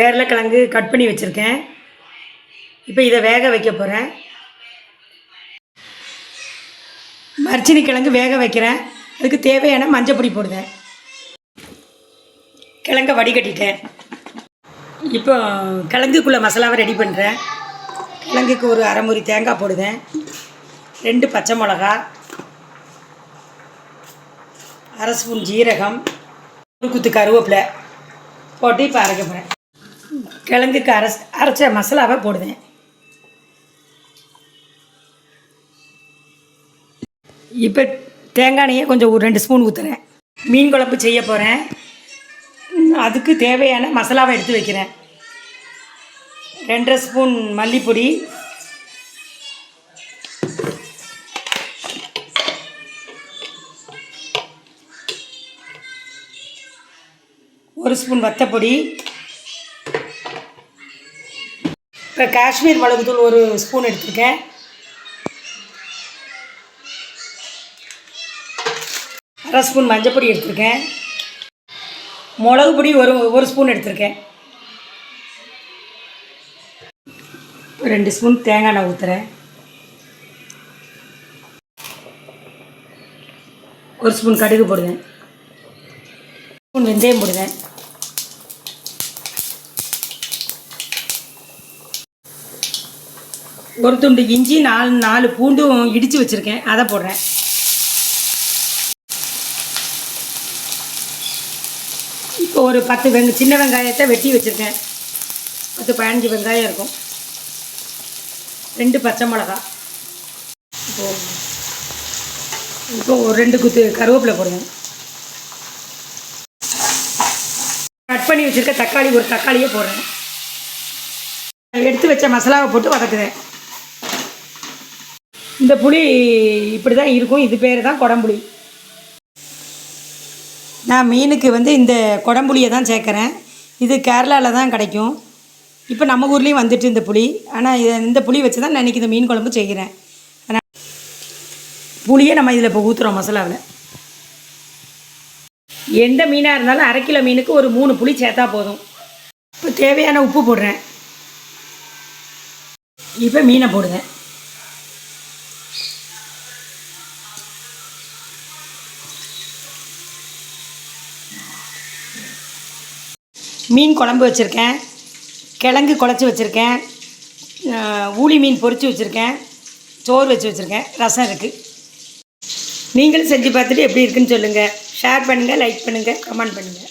ஏர்லக்கிழங்கு cut பண்ணி வச்சுருக்கேன். இப்போ இதை வேக வைக்க போகிறேன். மரச்சினி கிழங்கு வேக வைக்கிறேன். அதுக்கு தேவையான மஞ்சப்பொடி போடுவேன். கிழங்கை வடிகட்டிட்டேன். இப்போ கிழங்குக்குள்ளே மசாலாவை ரெடி பண்ணுறேன். கிழங்குக்கு ஒரு அரை முறி தேங்காய் போடுவேன். 2 பச்சை மிளகா, அரை ஸ்பூன் ஜீரகம், ஒரு குத்து கருவேப்பிலை போட்டு இப்போ அரைக்க போகிறேன். கிழங்குக்கு அரைச்ச மசாலாவை போடுவேன். இப்போ தேங்காய் எண்ணெயை கொஞ்சம் ஒரு 2 ஸ்பூன் ஊற்றுறேன். மீன் குழம்பு செய்ய போகிறேன். அதுக்கு தேவையான மசாலாவை எடுத்து வைக்கிறேன். 2.5 ஸ்பூன் மல்லிப்பொடி, 1 ஸ்பூன் வத்தப்பொடி, இப்போ காஷ்மீர் மிளகுத்தூள் 1 ஸ்பூன் எடுத்துருக்கேன். அரை ஸ்பூன் மஞ்சப்பொடி எடுத்துருக்கேன். மிளகு பொடி ஒரு ஸ்பூன் எடுத்துருக்கேன். 2 ஸ்பூன் தேங்காய் எண்ணெய் ஊற்றுறேன். 1 ஸ்பூன் கடுகு போடுவேன். 1 ஸ்பூன் வெந்தயம் போடுவேன். ஒரு துண்டு இஞ்சி, 4 பூண்டும் இடித்து வச்சுருக்கேன், அதை போடுறேன். இப்போ ஒரு 10 சின்ன வெங்காயத்தை வெட்டி வச்சுருக்கேன். 10-15 வெங்காயம் இருக்கும். 2 பச்சை மிளகா, இப்போ ஒரு 2 குத்து கருவேப்பிலை போடுவேன். கட் பண்ணி வச்சுருக்க தக்காளி, ஒரு தக்காளியே போடுறேன். எடுத்து வச்ச மசாலாவை போட்டு வதக்குவேன். இந்த புளி இப்படி தான் இருக்கும். இது பேர் தான் குடம்புளி. நான் மீனுக்கு இந்த குடம்புளியை தான் சேர்க்குறேன். இது கேரளாவில் தான் கிடைக்கும். இப்போ நம்ம ஊர்லேயும் வந்துட்டு இந்த புளி. ஆனால் இந்த புளி வச்சு தான் நான் இன்றைக்கி இந்த மீன் குழம்பு செய்கிறேன். ஆனால் புளியை நம்ம இதில் இப்போ ஊற்றுறோம் மசாலாவில். எந்த மீனாக இருந்தாலும் 1/2 கிலோ மீனுக்கு ஒரு 3 புளி சேர்த்தா போதும். இப்போ தேவையான உப்பு போடுறேன். இப்போ மீனை போடுவேன். மீன் குழம்பு வச்சுருக்கேன். கிழங்கு குழச்சி வச்சுருக்கேன். ஊளி மீன் பொரித்து வச்சுருக்கேன். சோறு வச்சு வச்சுருக்கேன். ரசம் இருக்குது. நீங்களும் செஞ்சு பார்த்துட்டு எப்படி இருக்குன்னு சொல்லுங்கள். ஷேர் பண்ணுங்கள், லைக் பண்ணுங்கள், கமெண்ட் பண்ணுங்கள்.